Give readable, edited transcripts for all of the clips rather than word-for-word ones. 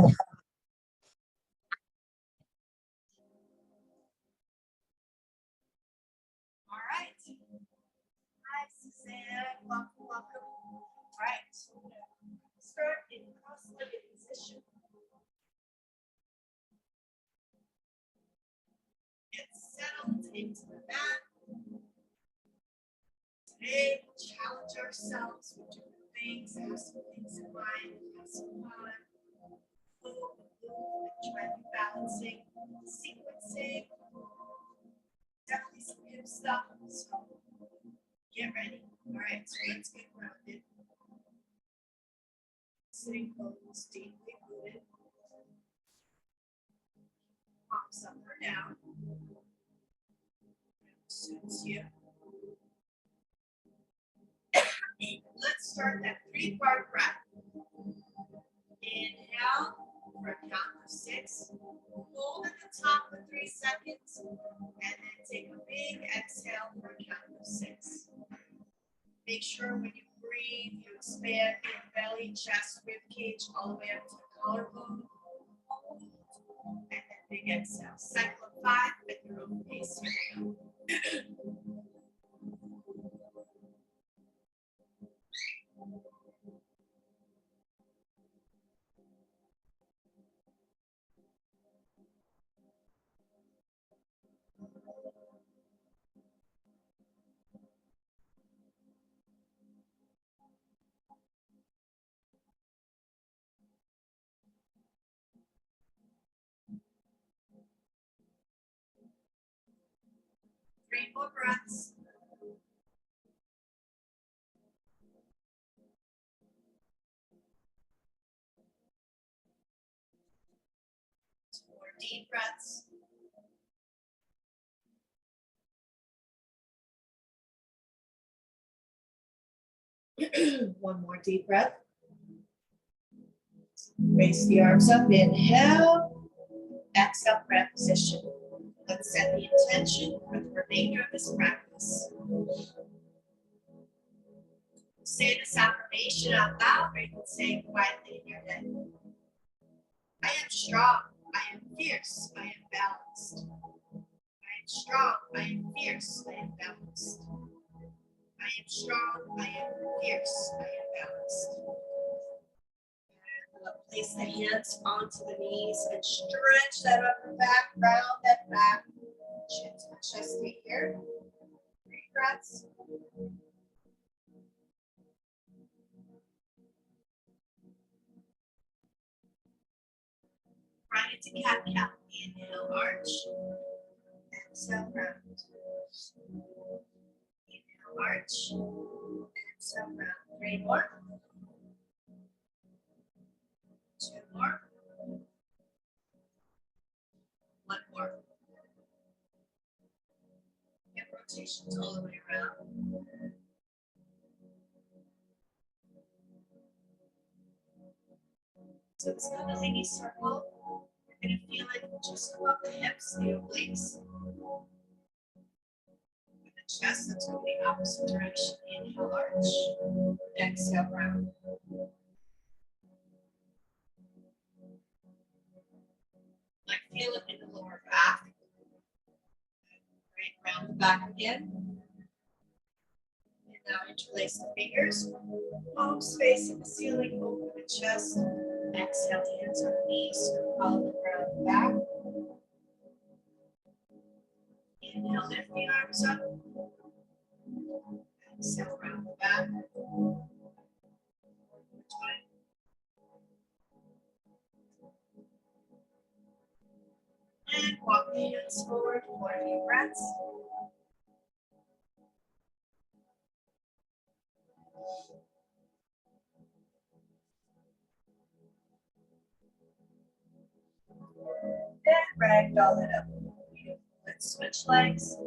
All right. Hi, Suzanne. Welcome, welcome. All right. Start in cross-legged position. Get settled into the mat. Today, we'll challenge ourselves with different things, have some things in mind, have some fun. Move, try to be balancing, sequencing, definitely some hip stuff. So get ready. All right, so let's get grounded. Sitting bones deeply rooted. Palms up or down. Suits you. Let's start that 3-part breath. Inhale for a count of 6. Hold at the top for 3 seconds. And then take a big exhale for a count of 6. Make sure when you breathe, you expand your belly, chest, rib cage, all the way up to the collarbone. And then big exhale. Cycle of 5 at your own pace. Here we go. Three more breaths. Two more deep breaths. One more deep breath. Raise the arms up. Inhale. Exhale, breath position. Let's set the intention for the remainder of this practice. Say this affirmation out loud, or you can say it quietly in your head. I am strong. I am fierce. I am balanced. I am strong. I am fierce. I am balanced. I am strong. I am fierce. I am balanced. Place the hands onto the knees and stretch that upper back, round that back. Chin to the chest, stay here. 3 breaths. Right into cat-cow. Inhale, arch. Exhale, round. Inhale, arch. Exhale, round. 3 more. 2 more. 1 more. Get rotations all the way around. So it's not a mini circle. You're going to feel it just above the hips, the obliques. With the chest, that's going the opposite direction. Inhale, arch. Exhale, round. I feel it in the lower back. Right, round the back again. And now interlace the fingers. Palms facing the ceiling, open the chest. Exhale, hands on knees, follow the ground back. Inhale, lift the arms up. Exhale, round the back. And walk the hands forward, 4 deep breaths. And ragdoll it up. Let's switch legs.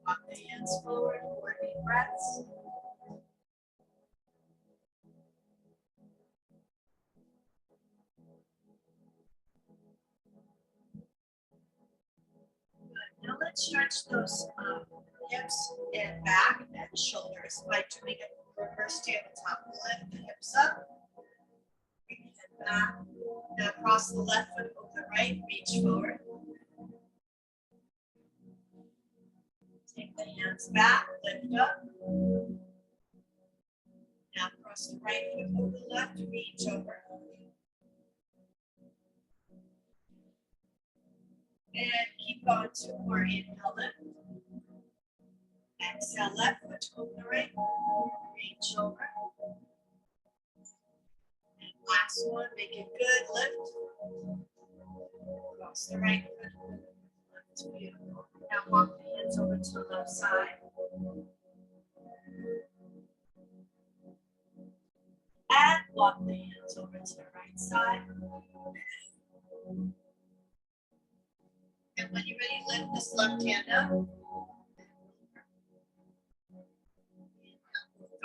Walk the hands forward, 4 deep breaths. Good. Now let's stretch those hips and back and shoulders by doing a reverse tabletop. Lift the hips up. Bring the head back. Now cross the left foot over the right, reach forward. Take the hands back, lift up. Now cross the right foot over the left, reach over. And keep going, 2 more. Inhale, lift. Exhale, left foot over the right, reach over. And last one, make it good, lift. Cross the right foot, lift, beautiful. Now walk the hands over to the left side. And walk the hands over to the right side. And when you're ready, lift this left hand up.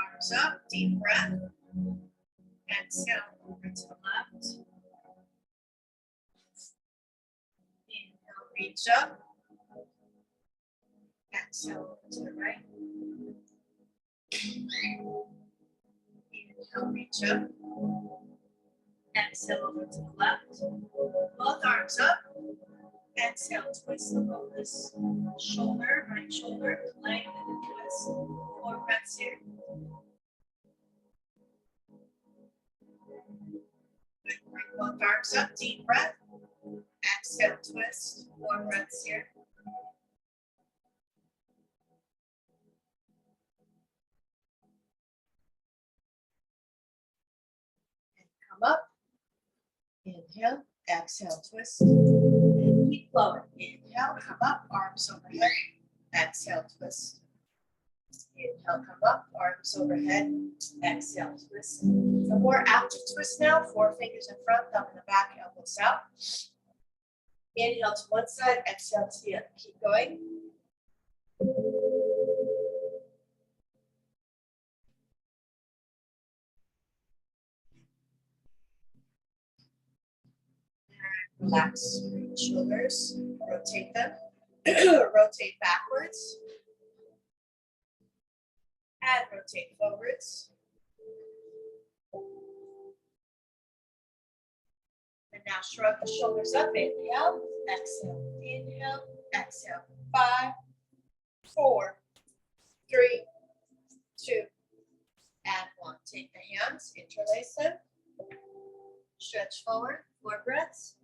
Arms up, deep breath. Exhale over to the left. Inhale, reach up. Exhale over to the right. Inhale, reach up. Exhale over to the left. Both arms up. Exhale, twist the pelvis. Shoulder, right shoulder, leg, and twist. 4 breaths here. Good. Bring both arms up, deep breath. Exhale, twist. 4 breaths here. And come up. Inhale, exhale, twist. And keep flowing. Inhale, come up, arms overhead. Exhale, twist. Inhale, come up, arms overhead. Exhale, twist. A more active twist now. 4 fingers in front, thumb in the back, elbows out. Inhale to one side, exhale to the other. Keep going. Relax your shoulders, rotate them, rotate backwards, and rotate forwards. And now shrug the shoulders up, inhale, exhale, 5, 4, 3, 2, and 1. Take the hands, interlace them, stretch forward, 4 breaths.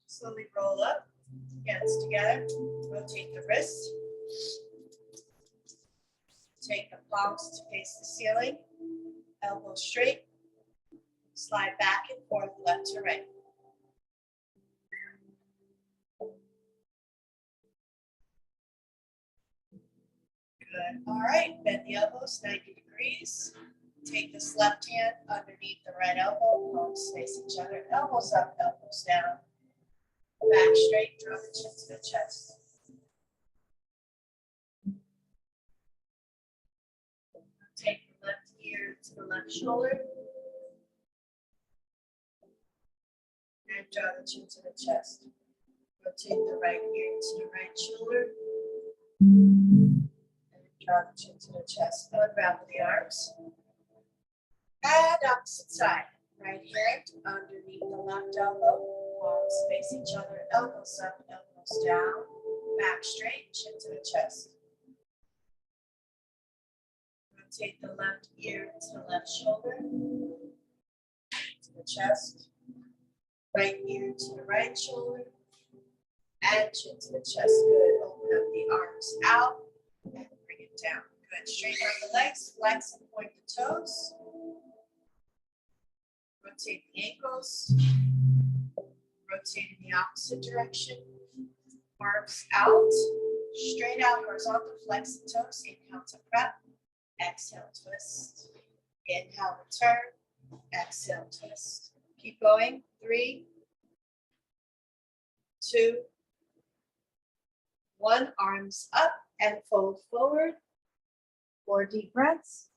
Slowly roll up, hands together, rotate the wrists. Take the palms to face the ceiling, elbows straight, slide back and forth, left to right. Good. All right, bend the elbows 90 degrees. Take this left hand underneath the right elbow, palms face each other, elbows up, elbows down. Back straight, draw the chin to the chest. Take the left ear to the left shoulder. And draw the chin to the chest. Rotate the right ear to the right shoulder. And draw the chin to the chest. Unravel the arms. And opposite side. Right hand underneath the left elbow. Palms face each other. Elbows up, elbows down. Back straight, chin to the chest. Rotate the left ear to the left shoulder. To the chest. Right ear to the right shoulder. And chin to the chest. Good. Open up the arms out. And bring it down. Good. Straighten out the legs. Flex and point the toes. Rotate the ankles. Rotate in the opposite direction. Arms out. Straight out, horizontal. Flex the toes. Inhale to prep. Exhale, twist. Inhale, return. Exhale, twist. Keep going. 3, 2, 1. Arms up and fold forward. 4 deep breaths.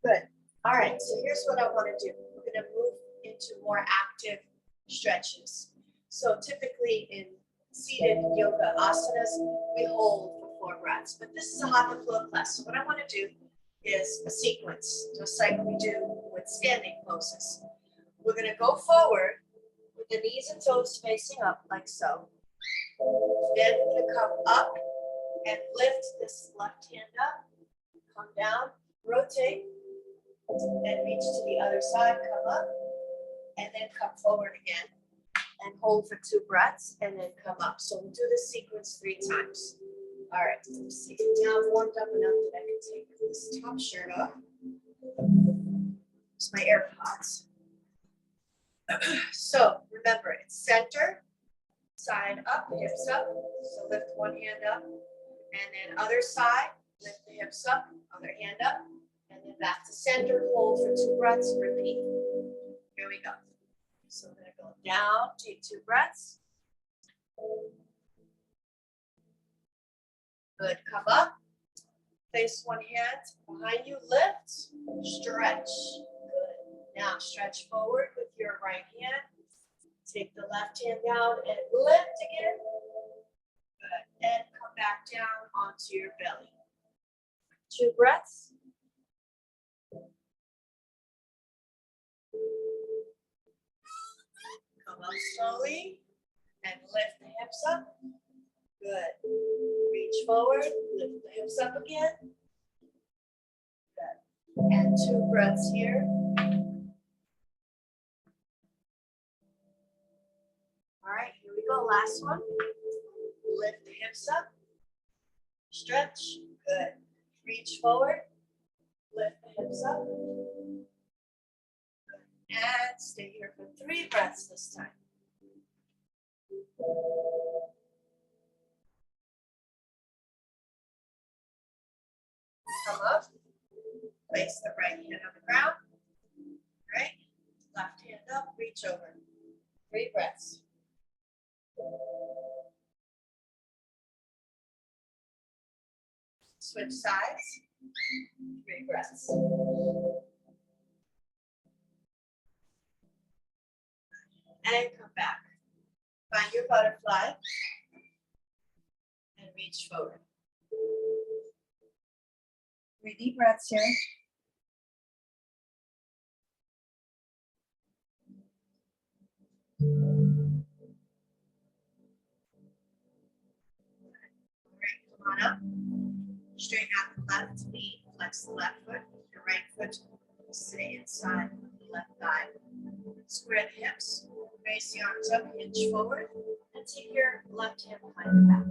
Good. All right, so here's what I want to do. We're going to move into more active stretches. So typically in seated yoga asanas, we hold for 4 breaths, but this is a Hatha flow class. So what I want to do is a sequence, just like we do with standing poses. We're going to go forward with the knees and toes facing up like so. Then we're going to come up and lift this left hand up, come down, rotate, and reach to the other side, come up, and then come forward again, and hold for 2 breaths, and then come up. So we'll do this sequence 3 times. All right, let's see. Now I'm warmed up enough that I can take this top shirt off. It's my AirPods. So remember, it's center, side up, hips up. So lift one hand up, and then other side, lift the hips up, other hand up, and then back to center, hold for 2 breaths, repeat. Here we go. So I'm gonna go down, take 2 breaths. Good, come up. Place one hand behind you, lift, stretch. Good. Now stretch forward with your right hand. Take the left hand down and lift again. Good. And come back down onto your belly. 2 breaths. Come up slowly and lift the hips up. Good. Reach forward, lift the hips up again. Good. And 2 breaths here. All right, here we go. Last one. Lift the hips up. Stretch. Good. Reach forward. Lift the hips up. Good. And stay here for 3 breaths this time. Come up. Place the right hand on the ground. Right. Left hand up. Reach over. 3 breaths. Switch sides. 3 breaths. And come back. Find your butterfly and reach forward. 3 deep breaths here. All right, come on up. Straighten out the left knee, flex the left foot. Your right foot will stay inside the left thigh. Square the hips, raise the arms up, hinge forward, and take your left hand behind the back.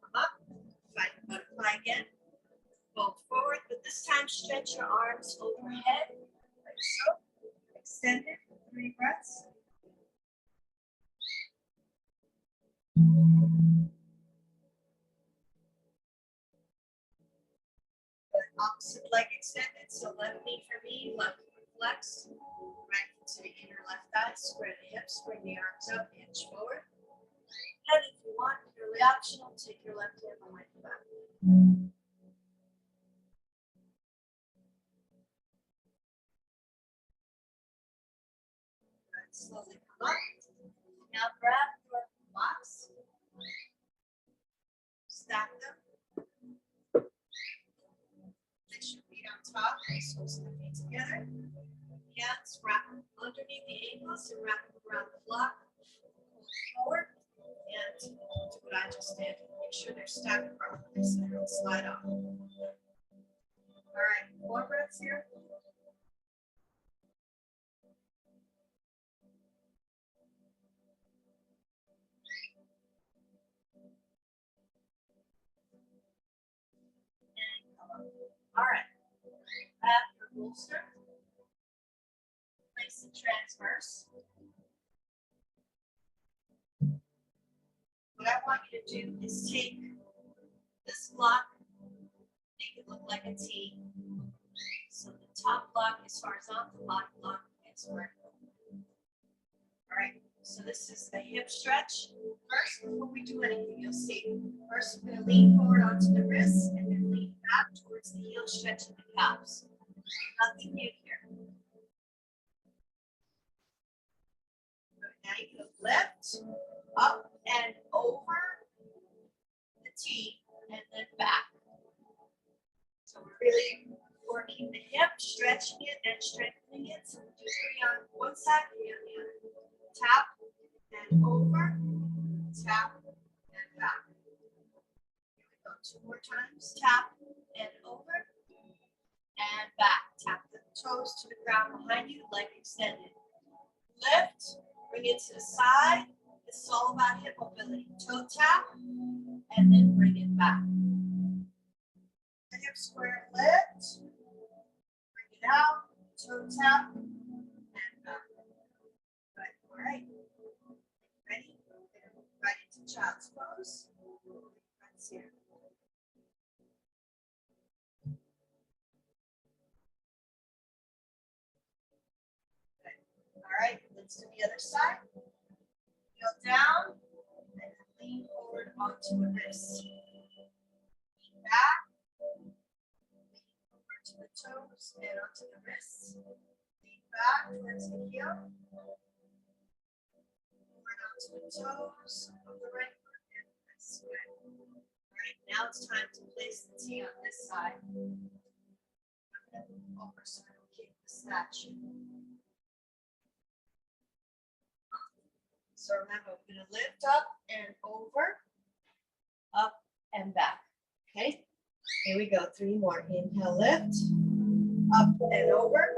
Come up, find the butterfly again. Fold forward, but this time stretch your arms overhead, like so. Extend it for 3 breaths. Opposite leg extended, so left knee for me, left foot flex, right to the inner left thigh, square the hips, bring the arms up, hinge forward. And if you want, purely optional, take your left hand behind the back. Right, slowly come up. Now grab your blocks, stack them. Place your feet on top, soles of the feet together. Hands wrap them underneath the ankles and wrap them around the block. Forward and do what I just did. Make sure they're stacked properly so they don't slide off. All right, 4 breaths here. And come up. All right, grab your bolster. Place it transverse. What I want you to do is take this block, make it look like a T. So the top block is horizontal, bottom block is vertical. All right, so this is the hip stretch. First, before we do anything, you'll see. First, we're going to lean forward onto the wrists and then lean back towards the heel, stretching the calves. Nothing new here. Good. Now you can lift up and over the T and then back. So we're really working the hip, stretching it and strengthening it. So we do 3 on one side, 3 on the other. Tap and over, tap and back. Here we go. 2 more times. Tap and over and back. Tap the toes to the ground behind you, leg extended. Lift, bring it to the side. This is all about hip mobility. Toe tap and then bring it back. The hip square lift, bring it out, toe tap, and back. Good. All right. Ready? We're going to move right into child's pose. Friends here. Good. All right. Let's do the other side. Go down and then lean forward onto the wrist. Lean back. Over to the toes and onto the wrists. Lean back towards the heel. Over onto the toes of the right foot and the wrist. Good. All right, now it's time to place the T on this side. I'm going to move over so I don't kick the statue. So remember, we're going to lift up and over, up and back. Okay? Here we go. 3 more. Inhale, lift, up and over,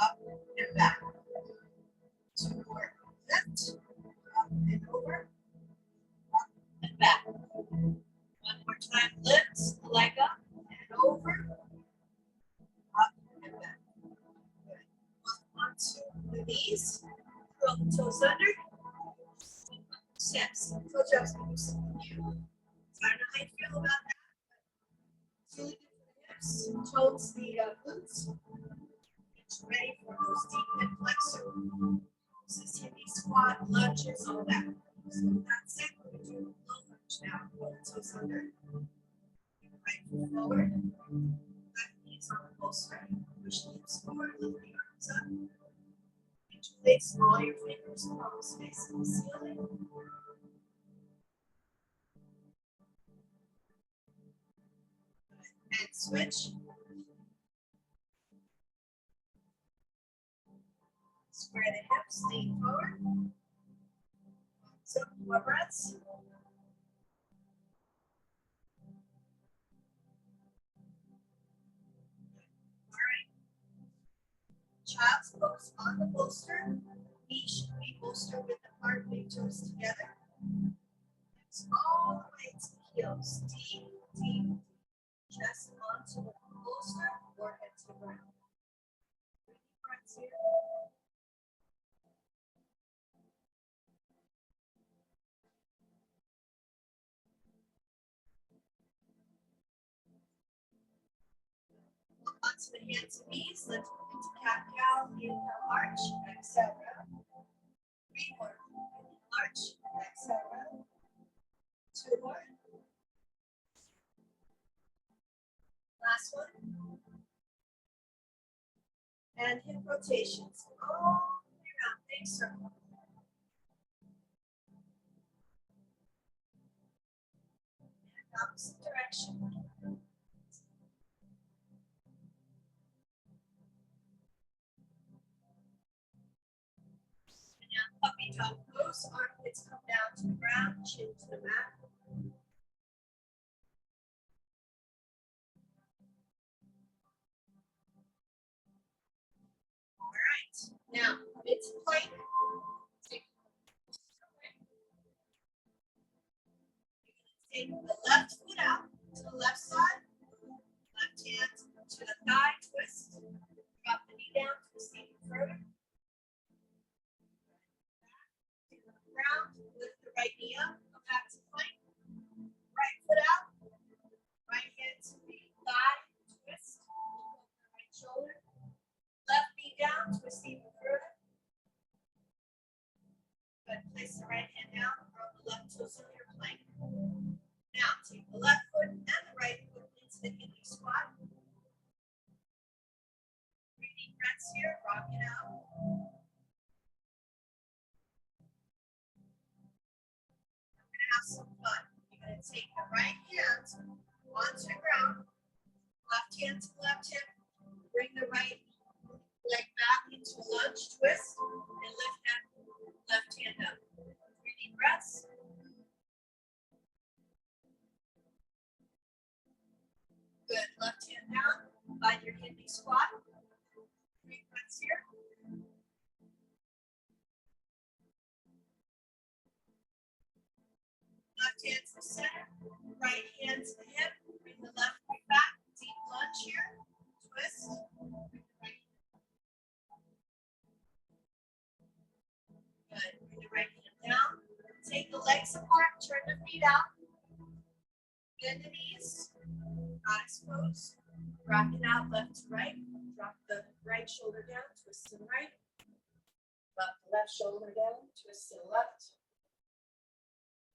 up and back. 2 more. Lift, up and over, up and back. 1 more time. Lift the leg up and over, up and back. Good. Onto the knees. Curl the toes under. Steps. Told you I was going to do something new. So I don't know how you feel about that. It's really good for the hips, toes, the glutes. Get you ready for those deep hip flexor poses, hippie squat, lunges, all that. So that's it. We're going to do a low lunge now. Roll the toes under. Right foot forward. Left knees on the bolster. Push the hips forward. Lift the arms up. Interlace all your fingers, palms facing the ceiling. And switch. Square the hips, lean forward. So 4 breaths. All right. Child's pose on the bolster. Knees should be bolstered with the heart, big toes together. Hips all the way to the heels. Deep, deep. Chest onto the bolster, forehead to the ground. Deep breaths here. Onto the hands and knees. Let's move into cat-cow. Inhale, arch. Exhale, round. 3 more. Inhale, arch. Exhale, round. 2 more. Last one. And hip rotations all the way around. Big circle. And opposite direction. Puppy dog pose, armpits come down to the ground, chin to the mat. All right, now it's plank. Take the left foot out to the left side, left hand to the thigh, twist. Drop the knee down, twist even further. Back to the ground, lift the right knee up, go back to plank. Right foot out, right hand to the thigh, twist. The right shoulder. Left knee down, twist even further. Take the right hand onto the ground, left hand to left hip, bring the right leg back into a lunge twist, and lift that left hand up. 3 deep breaths. Good. Left hand down. Find your kidney squat. 3 breaths here. Left hand to the center. Right hand to the hip. Bring the left leg back. Deep lunge here. Twist. Good. Bring the right hand down. Take the legs apart. Turn the feet out. Bend the knees. Not exposed. Rock it out left to right. Drop the right shoulder down. Twist to the right. Drop the left shoulder down. Twist to the left.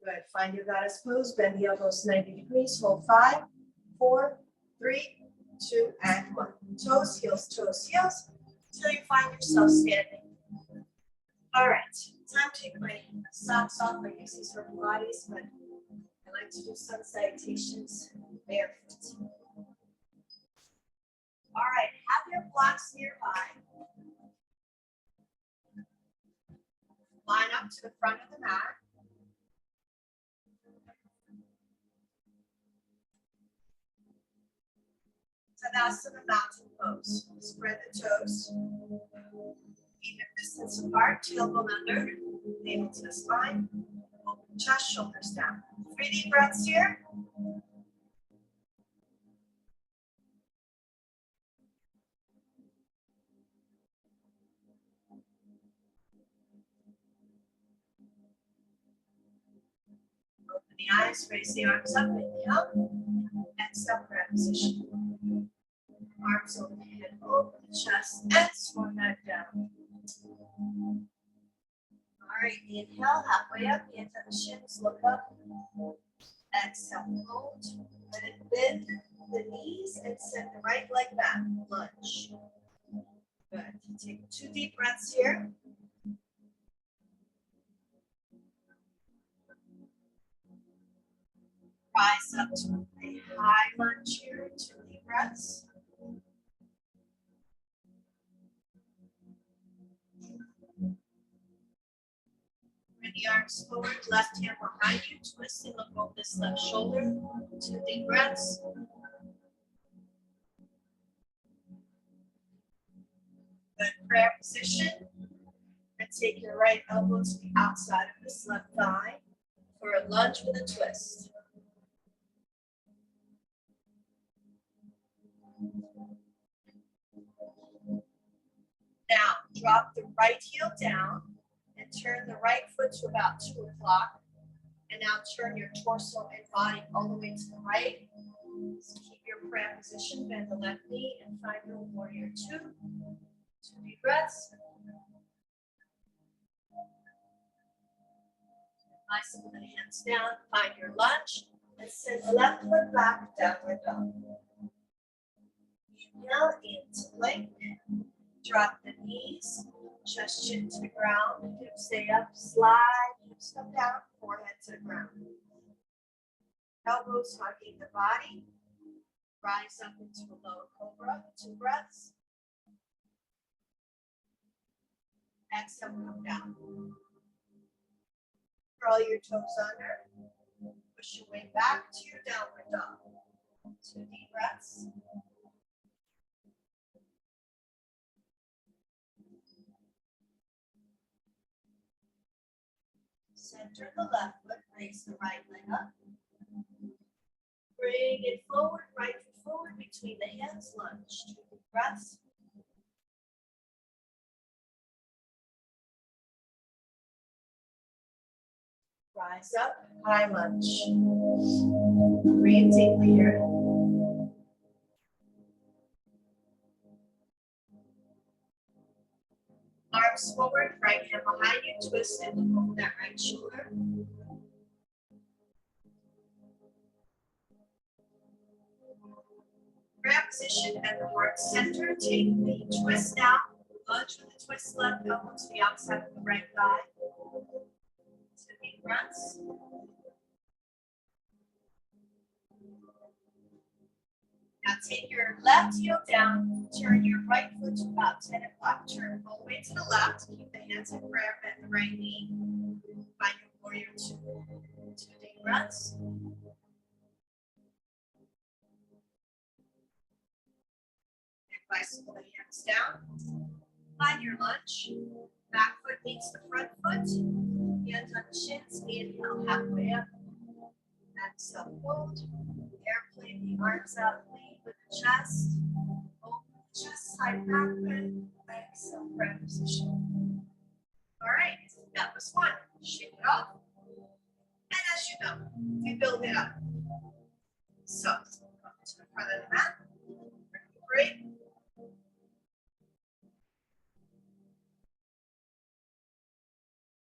Good. Find your goddess pose. Bend the elbows 90 degrees. Hold 5, 4, 3, 2, and 1. Toes, heels, until you find yourself standing. All right. Time to take my socks off. I use these for Pilates, but I like to do sun salutations barefoot. All right. Have your blocks nearby. Line up to the front of the mat. Tadasana mountain pose. Spread the toes. Even distance apart, tailbone under, navel to the spine. Open chest, shoulders down. 3 deep breaths here. Open the eyes, raise the arms up, inhale. Exhale, prayer position. Arms overhead, open the chest, and swan back down. All right, inhale, halfway up, hands on the shins, look up. Exhale, hold, and bend the knees and send the right leg back, lunge. Good, take 2 deep breaths here. Rise up to a high lunge here, 2 deep breaths. Bring the arms forward, left hand behind you, twist and look over this left shoulder. 2 deep breaths. Good, prayer position. And take your right elbow to the outside of this left thigh for a lunge with a twist. Now, drop the right heel down and turn the right foot to about 2 o'clock. And now turn your torso and body all the way to the right. So keep your prayer position, bend the left knee and find your warrior 2. 2 deep breaths. Nice, with the hands down, find your lunge and send the left foot back, downward dog. Inhale into plank. Drop the knees, chest chin to the ground, hips stay up, slide, hips come down, forehead to the ground. Elbows hugging the body. Rise up into a low cobra, 2 breaths. Exhale, come down. Curl your toes under. Push your way back to your downward dog. 2 deep breaths. Center the left foot, raise the right leg up. Bring it forward, right foot forward between the hands, lunge. 2 deep breaths. Rise up, high lunge. Breathe deeply here. Arms forward, right hand behind you, twist and look over that right shoulder. Prayer position at the heart center. Take the twist down, lunge with the twist left elbow to the outside of the right thigh. 2 deep breaths. Now take your left heel down, turn your right foot to about 10 o'clock, turn all the way to the left, keep the hands in prayer, bend the right knee, find your warrior two. 2 deep breaths. And bicycle the hands down, find your lunge, back foot meets the front foot, hands on the shins, inhale halfway up, exhale fold, airplane the arms out, lead with the chest. Open the chest, side back bend, exhale, prayer position. All right, that was one. Shake it off. And as you know, we build it up. So, come to the front of the mat. Great.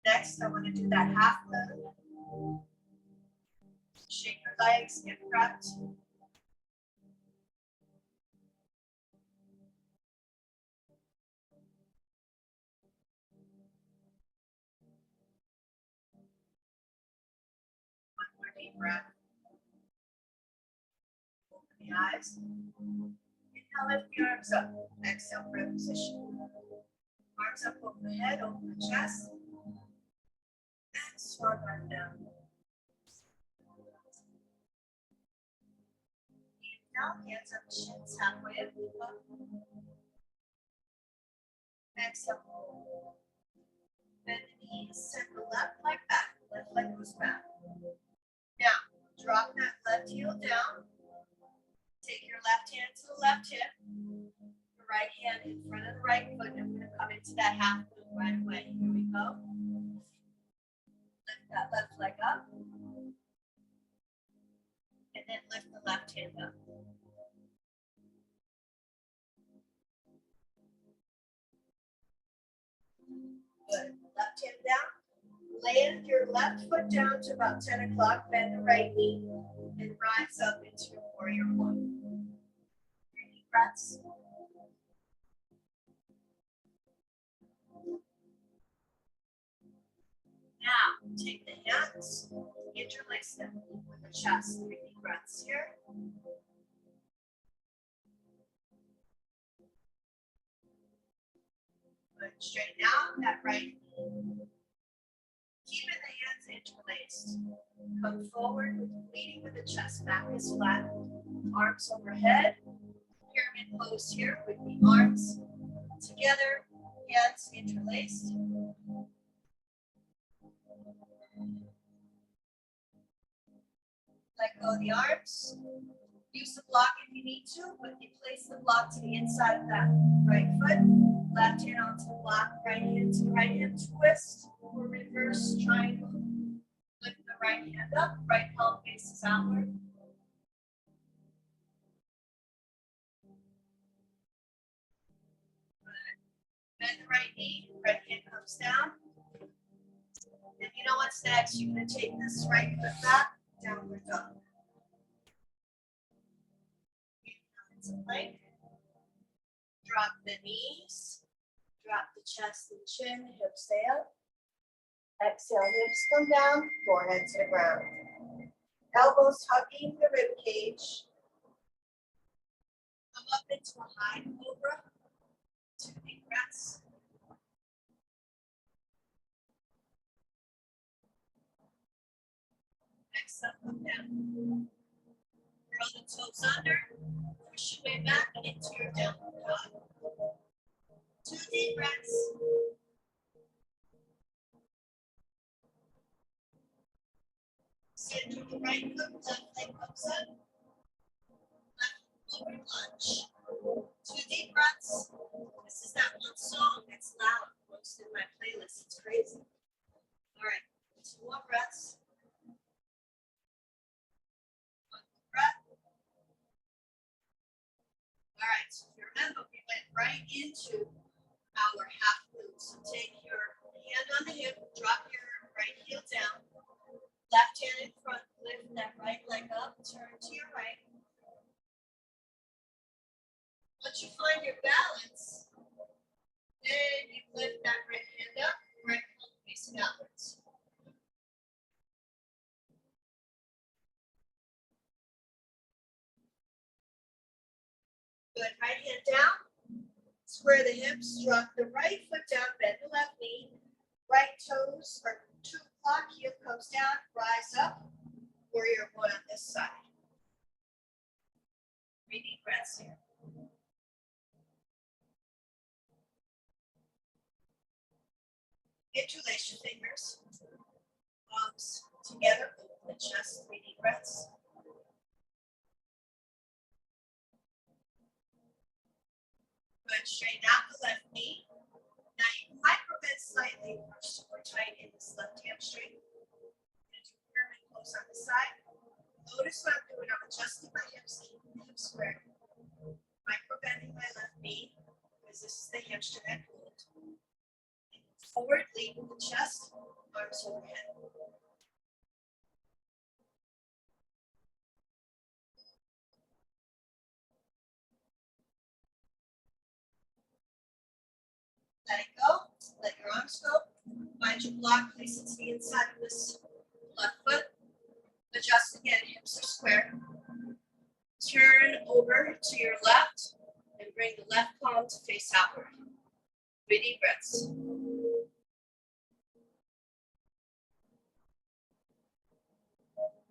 Next, I want to do that half moon. Shake your legs, get prepped. One more deep breath. Open the eyes. Inhale, lift the arms up. Exhale, prayer position. Arms up over the head, open the chest. And swan back down. Inhale, hands on the shins, halfway up. Exhale. Bend the knees, send the left leg back. Left leg goes back. Now, drop that left heel down. Take your left hand to the left hip. The right hand in front of the right foot. And we're going to come into that half moon right away. Here we go. Lift that left leg up. And then lift the left hand up. Good. Left hand down. Land your left foot down to about 10 o'clock. Bend the right knee. And rise up into your warrior one. 3 deep breaths. Now, take the hands, interlace them with the chest. 3 deep breaths here. Good. Straighten out that right knee. Keeping the hands interlaced. Come forward, leading with the chest. Back is flat. Arms overhead. Pyramid pose here with the arms together, hands interlaced. Let go of the arms. Use the block if you need to, but you place the block to the inside of that right foot. Left hand onto the block, right hand to the right hand twist or reverse triangle. Lift the right hand up, right palm faces outward. Bend the right knee, right hand comes down. And you know what's next? You're going to take this right foot back, downward dog. Into plank. Drop the knees. Drop the chest and chin, hips stay up. Exhale, hips come down, forehead to the ground. Elbows hugging the rib cage. Come up into a high cobra. 2 deep breaths. Exhale, come down. Curl the toes under. Push your way back into your downward dog. 2 deep breaths. Sit to the right foot, left leg comes up. Left lower lunge. 2 deep breaths. This is that one song that's loud. Most in my playlist. It's crazy. All right. 2 more breaths. 1 more breath. All right. So if you remember, we went right into our half moon. So take your hand on the hip, drop your right heel down. Left hand in front, lift that right leg up, turn to your right. Once you find your balance, then you lift that right hand up, right palm facing outwards. Good. Right hand down. Square the hips. Drop the right foot down. Bend the left knee. Right toes or 2 o'clock. Heel comes down. Rise up. Warrior one on this side. 3 deep breaths here. Interlace your fingers. Palms together. Open the chest. 3 deep breaths. Good. Straighten out the left knee. Now you can micro-bend slightly or super tight in this left hamstring. Pyramid pose on the side. Notice what I'm doing. I'm adjusting my hips, keeping the hips square. Micro-bending my left knee because this is the hamstring I pulled. Forward, lead with the chest, arms overhead. Let it go. Let your arms go. Find your block. Place it to the inside of this left foot. Adjust again. Hips are square. Turn over to your left and bring the left palm to face outward. 3 deep breaths.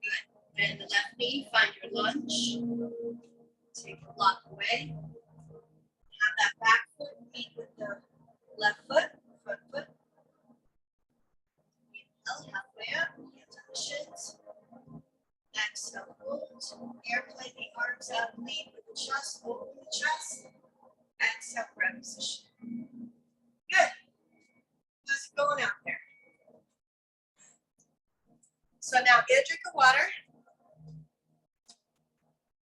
Good. Bend the left knee. Find your lunge. Take the block away. Have that back foot meet with the left foot, front foot. Inhale, halfway up, hands on the shins. Exhale, hold. Airplane the arms out, lead with the chest, open the chest. Exhale, grab position. Good. How's it going out there? So now get a drink of water.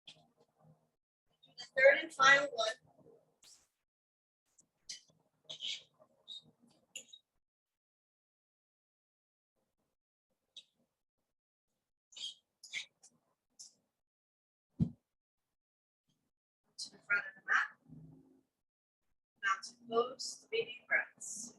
Do the third and final one. To the front of the mat. Mountain pose, 3 deep breaths.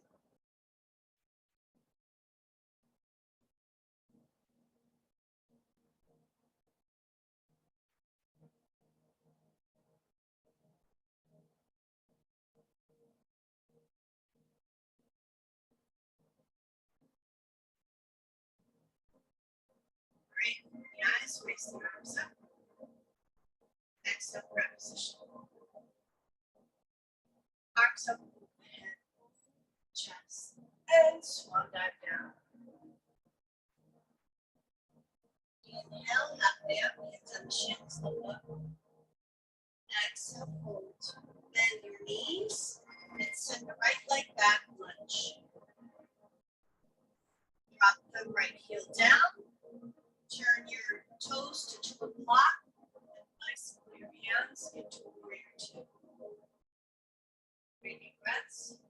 Great. Open the eyes, raise the arms up. Exhale, grab position. Arms up, head, chest, and swan dive down. Inhale, halfway up, hands on the shins, look up. Exhale, hold. Bend your knees and send the right leg back, lunge. Drop the right heel down. Turn your toes to 2 o'clock. And nice and clear hands into warrior 2. 3 deep breaths.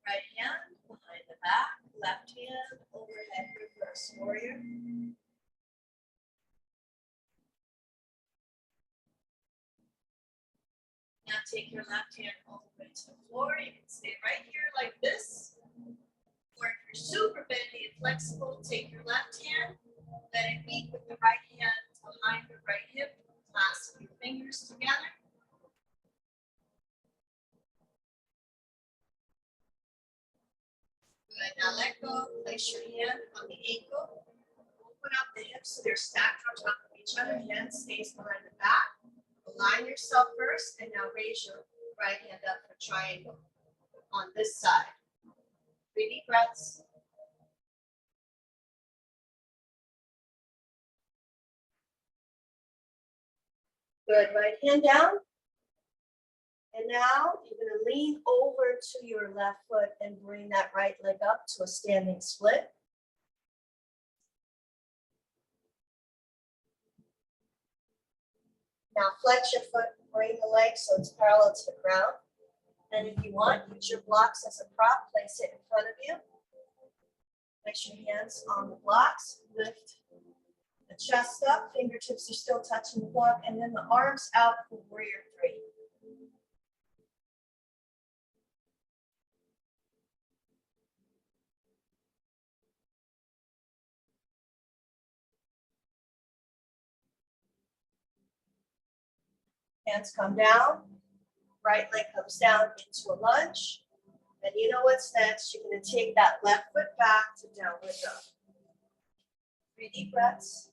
Right hand behind the back, left hand overhead, reverse warrior. Now take your left hand all the way to the floor. You can stay right here like this. Or if you're super bendy and flexible, take your left hand, let it meet with the right hand behind your right hip. Clasp your fingers together. Good. Now let go. Place your hand on the ankle. Open up the hips so they're stacked on top of each other. Hand stays behind the back. Align yourself first, and now raise your right hand up for triangle on this side. 3 deep breaths. Good. Right hand down. And now you're going to lean over to your left foot and bring that right leg up to a standing split. Now flex your foot, bring the leg so it's parallel to the ground. And if you want, use your blocks as a prop, place it in front of you. Place your hands on the blocks, lift the chest up, fingertips are still touching the block, and then the arms out for warrior 3. Hands come down. Right leg comes down into a lunge. And you know what's next? You're going to take that left foot back to downward dog. 3 deep breaths.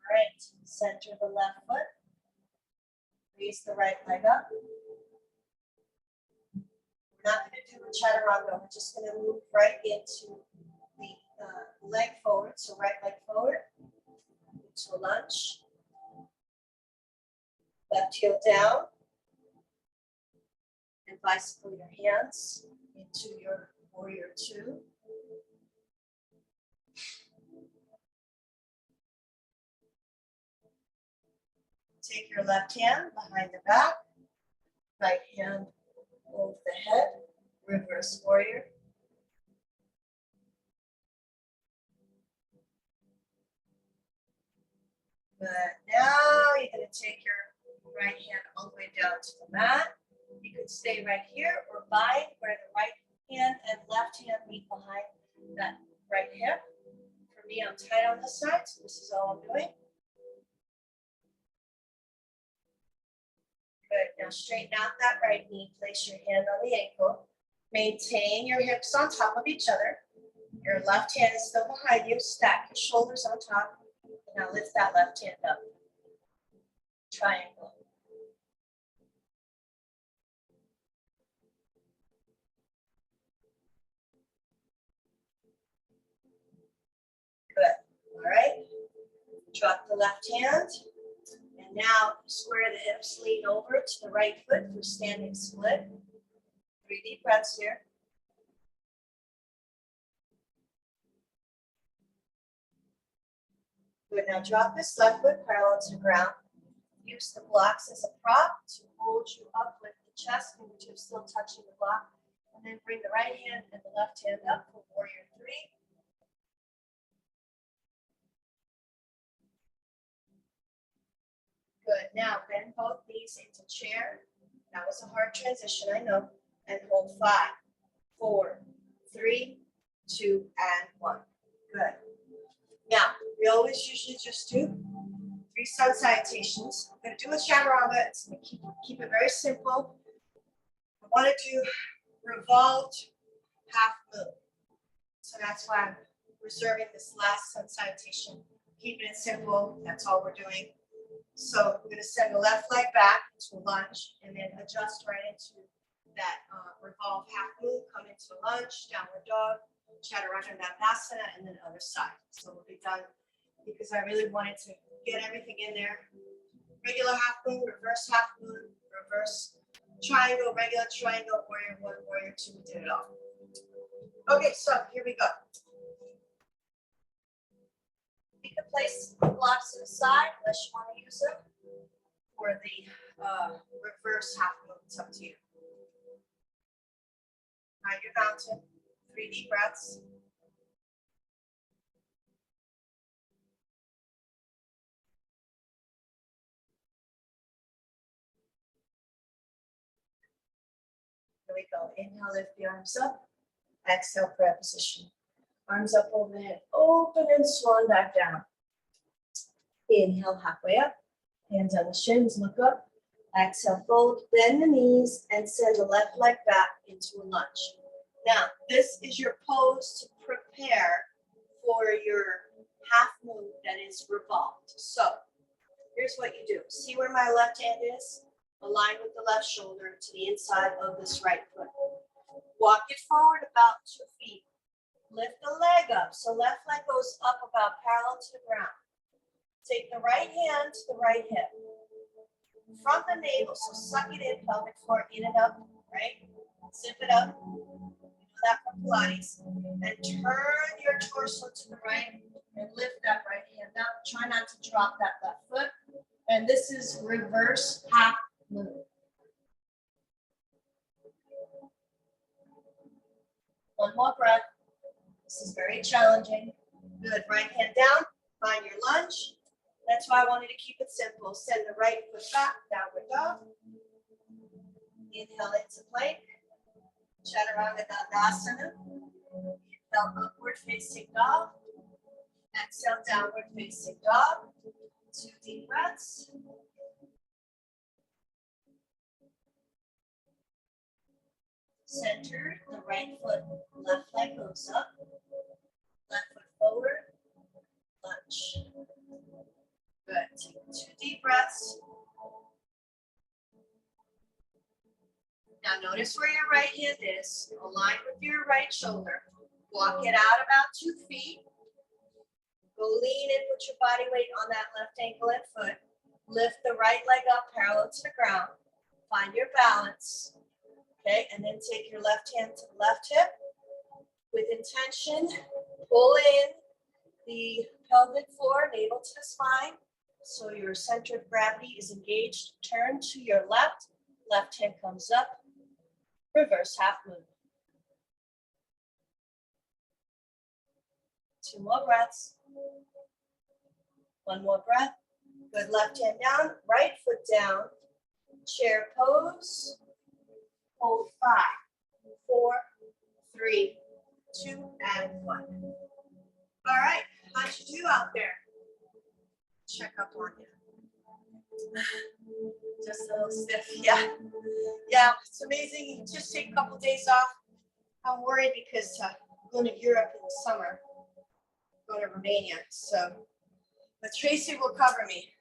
All right, center the left foot. Raise the right leg up. We're not going to do a chaturanga. We're just going to move right into the leg forward. So right leg forward into a lunge. Left heel down. And bicycle your hands into your warrior 2. Take your left hand behind the back, right hand over the head, reverse warrior. Good. Now you're going to take your right hand all the way down to the mat. You could stay right here or bind where the right hand and left hand meet behind that right hip. For me, I'm tight on this side, so this is all I'm doing. Good. Now straighten out that right knee. Place your hand on the ankle. Maintain your hips on top of each other. Your left hand is still behind you. Stack your shoulders on top. Now lift that left hand up. Triangle. Good. All right. Drop the left hand. And now square the hips, lean over to the right foot for standing split. 3 deep breaths here. Good. Now drop this left foot parallel to the ground. Use the blocks as a prop to hold you up with the chest, fingertips still touching the block. And then bring the right hand and the left hand up for warrior 3. Good. Now bend both knees into chair. That was a hard transition, I know. And hold 5, 4, 3, 2, and 1. Good. Now, we always usually just do 3 sun salutations. I'm going to do a chaturanga. It's going to keep it very simple. I want to do revolved half moon. So that's why I'm reserving this last sun salutation. Keeping it simple. That's all we're doing. So we're going to send the left leg back to a lunge and then adjust right into that revolve half moon. Come into a lunge, downward dog, chaturanga, Navasana, and then other side. So we'll be done because I really wanted to get everything in there. Regular half moon, reverse half moon, reverse triangle, regular triangle, warrior 1, warrior 2. We did it all. Okay, so here we go. You can place blocks to the side unless you want to use them for the reverse half moon. It's up to you. Find your mountain. 3 deep breaths. Here we go. Inhale, lift the arms up. Exhale, prayer position. Arms up overhead. Open and swan back down. Inhale, halfway up. Hands on the shins, look up. Exhale, fold, bend the knees, and send the left leg back into a lunge. Now, this is your pose to prepare for your half moon that is revolved. So, here's what you do. See where my left hand is? Align with the left shoulder to the inside of this right foot. Walk it forward about 2 feet. Lift the leg up. So left leg goes up about parallel to the ground. Take the right hand to the right hip. From the navel, so suck it in, pelvic floor, in and up, right? Zip it up. You know that from Pilates. And turn your torso to the right and lift that right hand up. Try not to drop that left foot. And this is reverse half moon. One more breath. This is very challenging. Good. Right hand down. Find your lunge. That's why I wanted to keep it simple. Send the right foot back, downward dog. Inhale into plank. Chaturanga Dandasana. Inhale, upward facing dog. Exhale, downward facing dog. 2 deep breaths. Center, the right foot, left leg goes up. Left foot forward. Lunge. Good. Take 2 deep breaths. Now notice where your right hand is. Align with your right shoulder. Walk it out about 2 feet. Go lean and put your body weight on that left ankle and foot. Lift the right leg up parallel to the ground. Find your balance. Okay, and then take your left hand to the left hip. With intention, pull in the pelvic floor, navel to the spine. So your center of gravity is engaged. Turn to your left. Left hand comes up. Reverse half moon. 2 more breaths. 1 more breath. Good, left hand down, right foot down. Chair pose. Hold 5, 4, 3, 2, and 1. All right, how'd you do out there? Check up on you. Just a little stiff, yeah. Yeah, it's amazing. You just take a couple days off. I'm worried because I'm going to Europe in the summer. Go to Romania, so. But Tracy will cover me.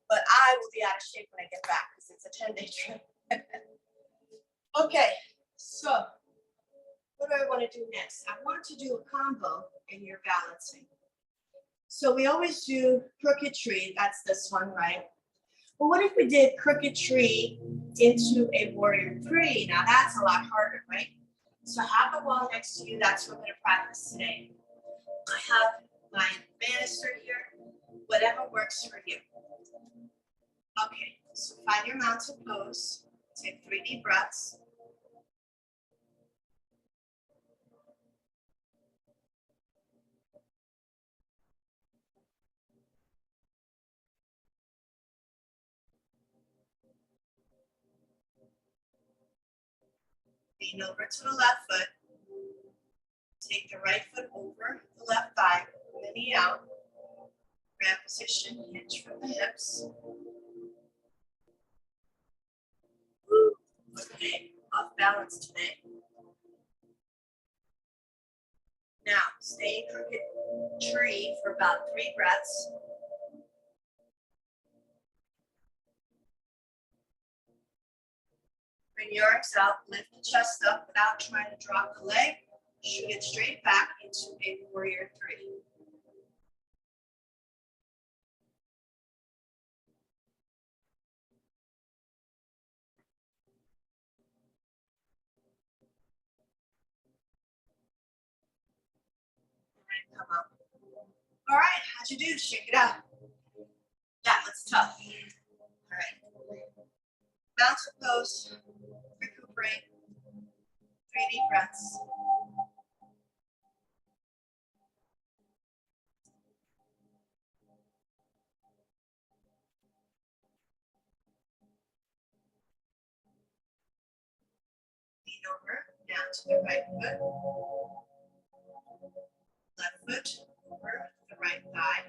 But I will be out of shape when I get back because it's a 10-day trip. Okay, so what do I want to do next? I want to do a combo in your balancing. So we always do crooked tree. That's this one, right? Well, what if we did crooked tree into a warrior 3? Now that's a lot harder, right? So have the wall next to you. That's what we're going to practice today. I have my banister here. Whatever works for you. Okay, so find your mountain pose. Take 3 deep breaths. Lean over to the left foot. Take the right foot over the left thigh, the knee out. Grab position, hinge from the hips. Okay, off balance today. Now, stay in crooked tree for about 3 breaths. Bring your arms out, lift the chest up without trying to drop the leg. Shoot it straight back into a warrior 3. Come up. All right, how'd you do? Shake it out. That was tough. All right. Mountain pose. Recuperate. 3 deep breaths. Lean over, down to the right foot. Left foot over the right thigh.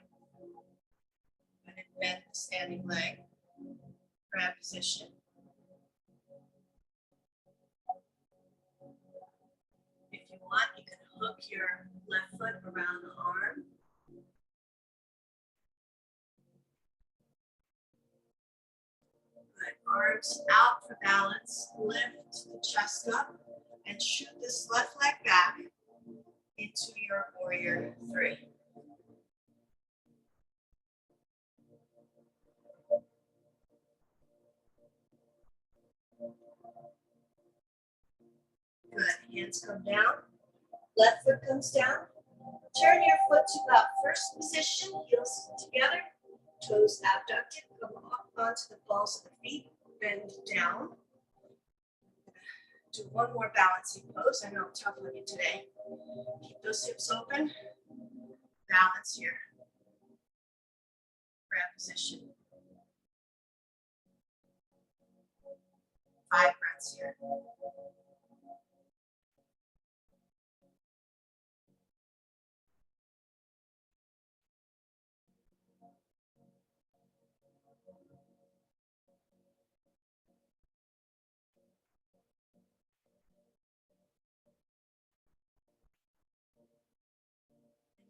And then bend the standing leg. Grab position. If you want, you can hook your left foot around the arm. Good. Arms out for balance. Lift the chest up and shoot this left leg back into your warrior 3. Good. Hands come down. Left foot comes down. Turn your foot to about first position. Heels together. Toes abducted. Come up onto the balls of the feet. Bend down. Do one more balancing pose. I know I'm tough on you today. Keep those hips open. Balance here. Grab position. 5 breaths here.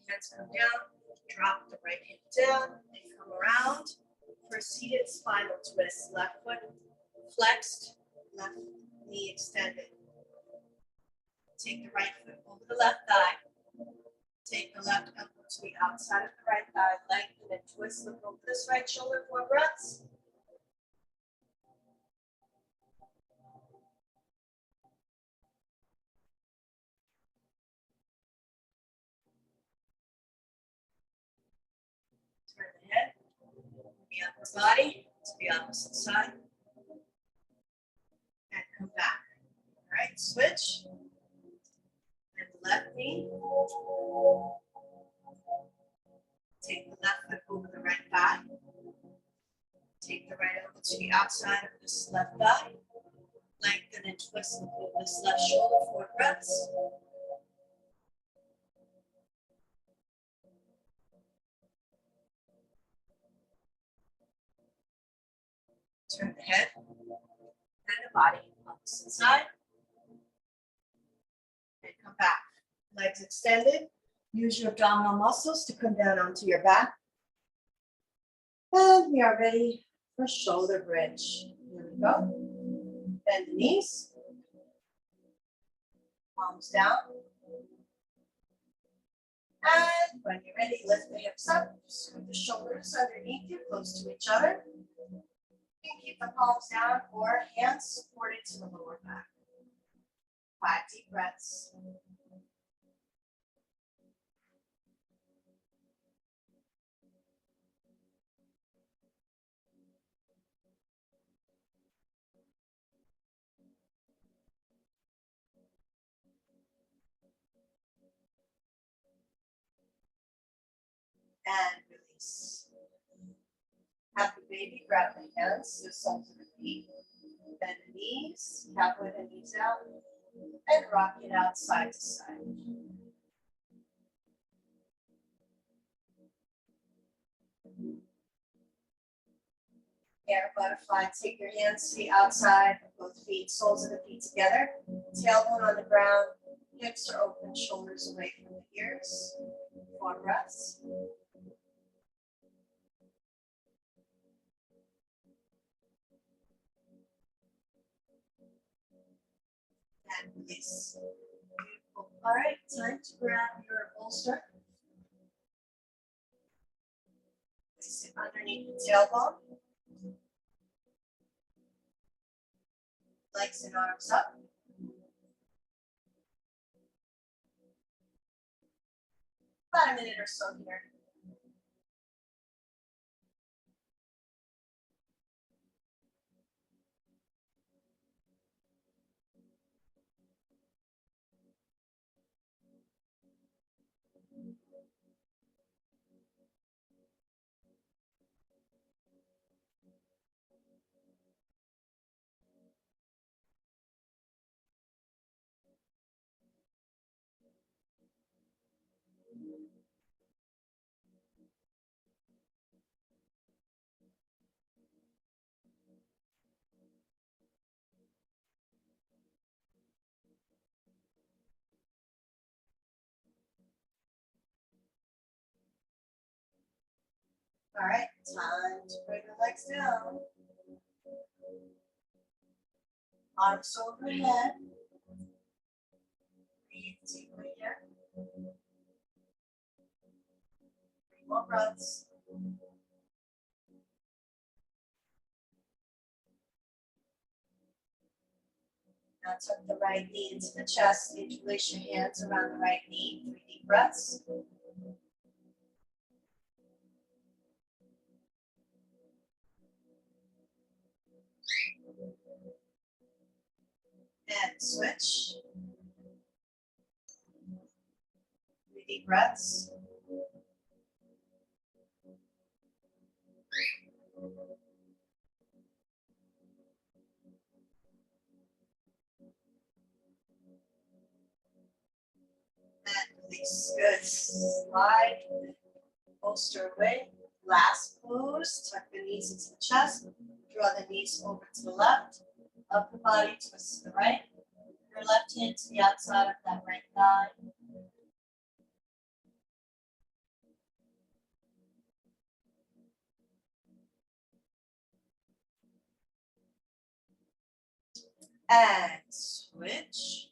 Hands come down, drop the right hip down, and come around for a seated spinal twist. Left foot flexed, left knee extended. Take the right foot over the left thigh. Take the left elbow to the outside of the right thigh, lengthen and twist. Look over this right shoulder, 4 breaths. Turn the head, the upper body to the opposite side, and come back. All right, switch. And left knee. Take the left foot over the right thigh. Take the right elbow to the outside of this left thigh. Lengthen and twist over this left shoulder, 4 breaths. Turn the head and the body opposite side. And come back. Legs extended. Use your abdominal muscles to come down onto your back. And we are ready for shoulder bridge. Here we go. Bend the knees. Palms down. And when you're ready, lift the hips up. Scoot the shoulders underneath you, close to each other. You can keep the palms down or hands supported to the lower back. 5 deep breaths. And release. Happy baby, grab the hands, the soles of the feet. Bend the knees, halfway the knees out, and rock it out side to side. Air butterfly, take your hands to the outside of both feet, soles of the feet together, tailbone on the ground, hips are open, shoulders away from the ears. 4 breaths. And release. Beautiful. All right, time to grab your bolster. Place it underneath the tailbone. Legs and arms up. About a minute or so here. All right, time to bring the legs down. Arms overhead. Breathe deeply here. 3 more breaths. Now tuck the right knee into the chest. Interlace your hands around the right knee. 3 deep breaths. And switch. 3 deep breaths. Release. Good. Slide. Bolster away. Last pose. Tuck the knees into the chest. Draw the knees over to the left. Upper body twists to the right. Your left hand to the outside of that right thigh. And switch.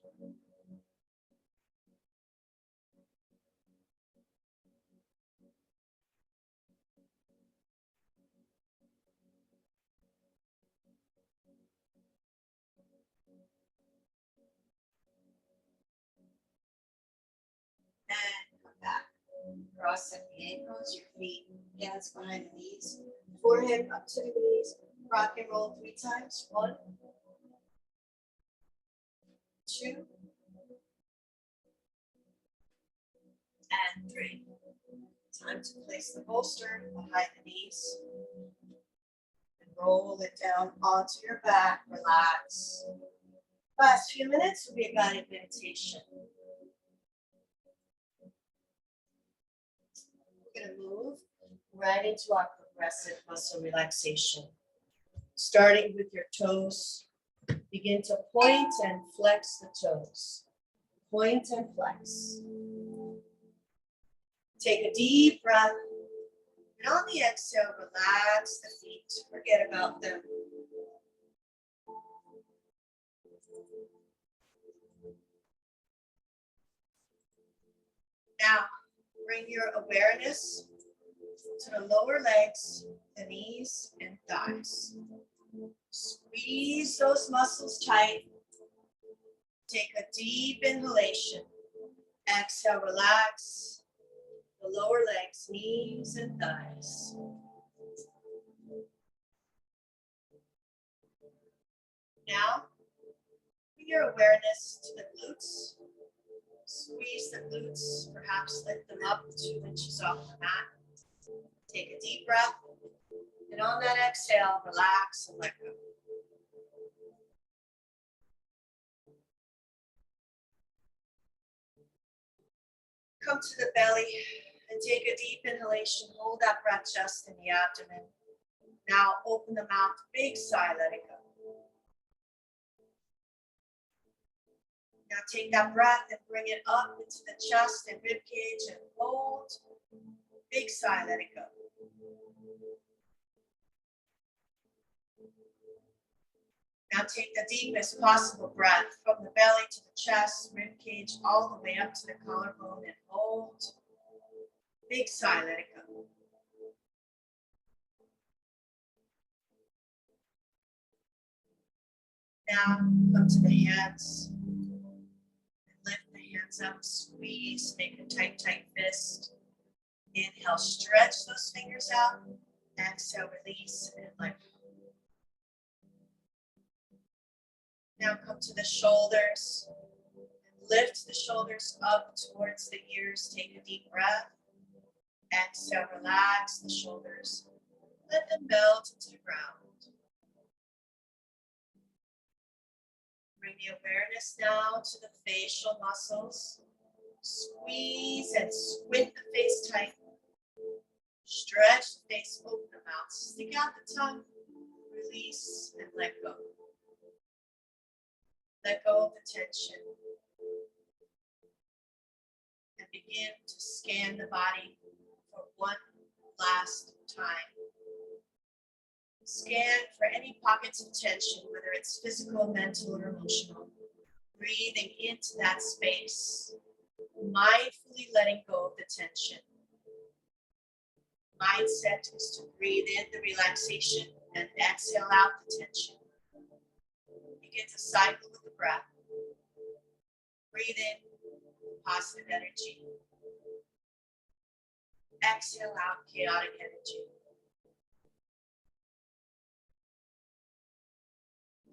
And come back. Cross at the ankles, your feet, hands behind the knees, forehead up to the knees. Rock and roll 3 times. 1, 2, and 3. Time to place the bolster behind the knees and roll it down onto your back. Relax. Last few minutes will be a guided meditation. We're going to move right into our progressive muscle relaxation. Starting with your toes, begin to point and flex the toes. Point and flex. Take a deep breath. And on the exhale, relax the feet. Forget about them. Now, bring your awareness to the lower legs, the knees, and thighs. Squeeze those muscles tight. Take a deep inhalation. Exhale, relax the lower legs, knees, and thighs. Now, bring your awareness to the glutes. Squeeze the glutes, perhaps lift them up 2 inches off the mat. Take a deep breath, and on that exhale, relax and let go. Come to the belly and take a deep inhalation. Hold that breath just in the abdomen. Now open the mouth, big sigh, let it go. Now take that breath and bring it up into the chest and rib cage and hold. Big sigh, let it go. Now take the deepest possible breath from the belly to the chest, rib cage, all the way up to the collarbone and hold. Big sigh, let it go. Now come to the hands. Lift the hands up, squeeze, make a tight, tight fist. Inhale, stretch those fingers out. Exhale, release and let go. Now come to the shoulders. Lift the shoulders up towards the ears. Take a deep breath. Exhale, relax the shoulders. Let them melt into the ground. Bring the awareness now to the facial muscles. Squeeze and squint the face tight. Stretch the face, open the mouth, stick out the tongue, release and let go. Let go of the tension. And begin to scan the body for one last time. Scan for any pockets of tension, whether it's physical, mental, or emotional. Breathing into that space. Mindfully letting go of the tension. Mindset is to breathe in the relaxation and exhale out the tension. Begin to cycle with the breath. Breathe in positive energy. Exhale out chaotic energy.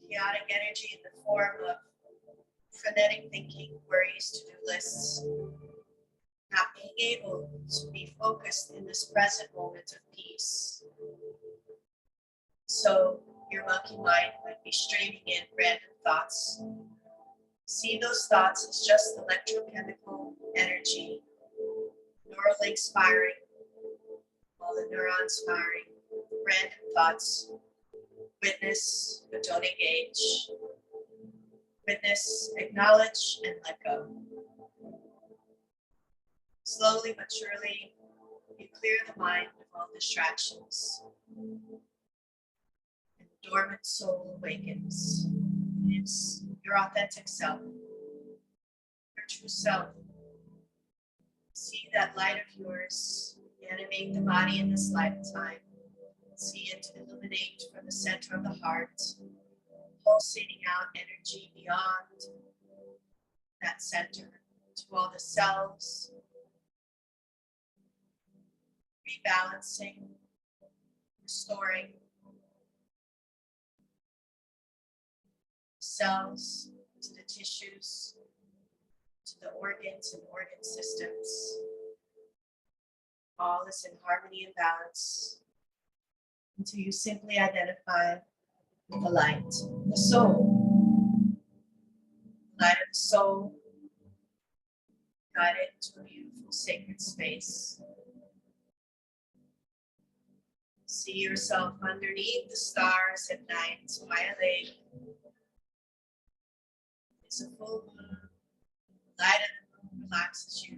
Chaotic energy in the form of frenetic thinking, worries, to-do lists. Not being able to be focused in this present moment of peace. So your monkey mind might be streaming in random thoughts, See those thoughts as just electrochemical energy, neural links firing, all the neurons firing, random thoughts. Witness, but don't engage. Witness, acknowledge, and let go. Slowly but surely, you clear the mind of all distractions. And the dormant soul awakens. It's your authentic self, your true self. See that light of yours animate the body in this lifetime. See it illuminate from the center of the heart, pulsating out energy beyond that center to all the cells, rebalancing, restoring cells to the tissues, to the organs and organ systems. All is in harmony and balance until you simply identify with the light, the soul. The light of the soul, guide it to a beautiful sacred space. See yourself underneath the stars at night by a lake. It's a full moon. The light of the moon relaxes you.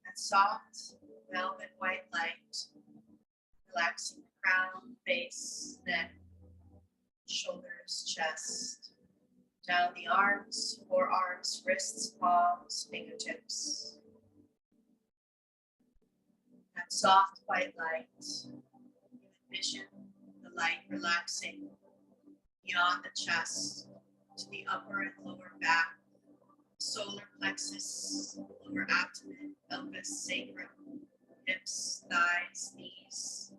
That soft, velvet white light, relaxing the crown, face, neck, shoulders, chest, down the arms, forearms, wrists, palms, fingertips. That soft white light, you envision the light relaxing beyond the chest to the upper and lower back, solar plexus, lower abdomen, pelvis, sacrum, hips, thighs, knees,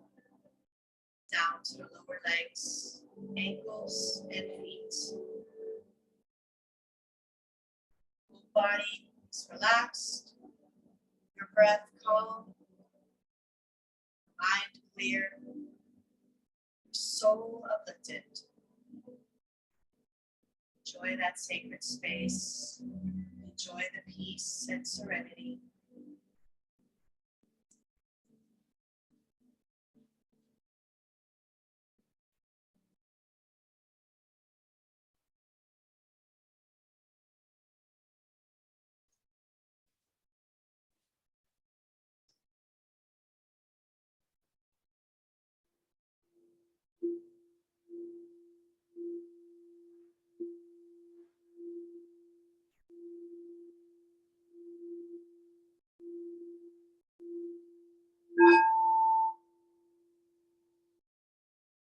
down to the lower legs, ankles, and feet. Whole body is relaxed, your breath calm, mind clear, your soul uplifted. Enjoy that sacred space. Enjoy the peace and serenity.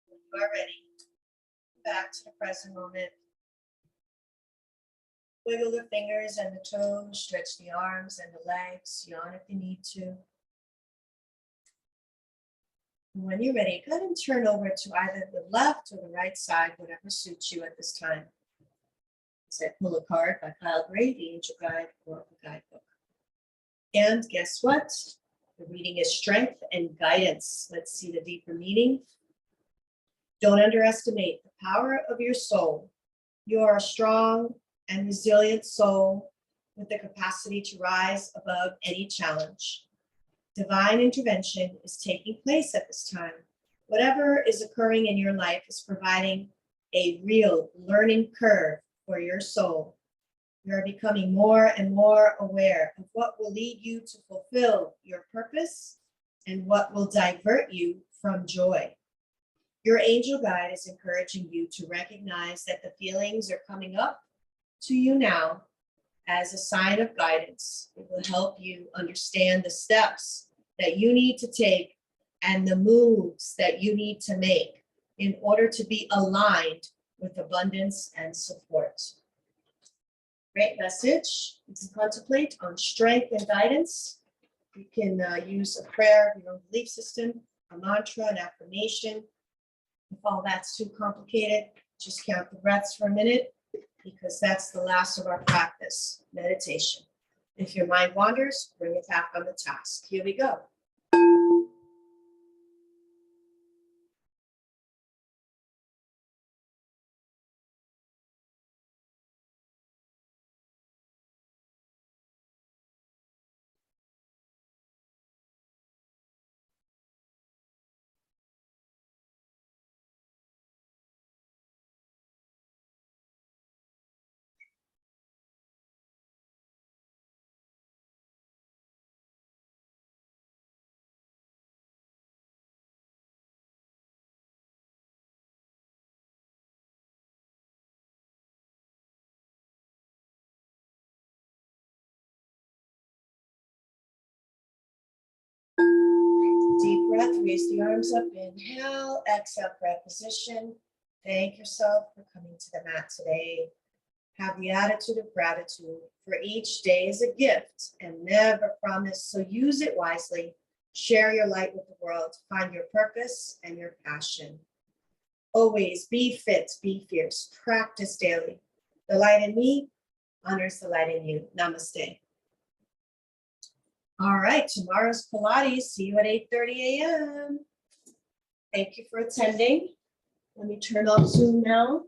When you are ready, back to the present moment. Wiggle the fingers and the toes, stretch the arms and the legs, yawn if you need to. When you're ready, go ahead and turn over to either the left or the right side, whatever suits you at this time. So pull a card by Kyle Gray, the Angel Guide Oracle Guidebook. And guess what? The reading is Strength and Guidance. Let's see the deeper meaning. Don't underestimate the power of your soul. You are a strong and resilient soul with the capacity to rise above any challenge. Divine intervention is taking place at this time. Whatever is occurring in your life is providing a real learning curve for your soul. You are becoming more and more aware of what will lead you to fulfill your purpose and what will divert you from joy. Your angel guide is encouraging you to recognize that the feelings are coming up to you now as a sign of guidance. It will help you understand the steps that you need to take and the moves that you need to make in order to be aligned with abundance and support. Great message. You can contemplate on strength and guidance. You can use a prayer of your own belief system, a mantra, an affirmation. If all that's too complicated, just count the breaths for a minute, because that's the last of our practice, meditation. If your mind wanders, bring it back on the task. Here we go. raise the arms up. Inhale, exhale, breath position. Thank yourself for coming to the mat today. Have the attitude of gratitude, for each day is a gift and never promised, so use it wisely. Share your light with the world. Find your purpose and your passion. Always be fit, be fierce, practice daily. The light in me honors the light in you. Namaste. All right, tomorrow's Pilates. See you at 8:30 a.m. Thank you for attending. Let me turn off Zoom now.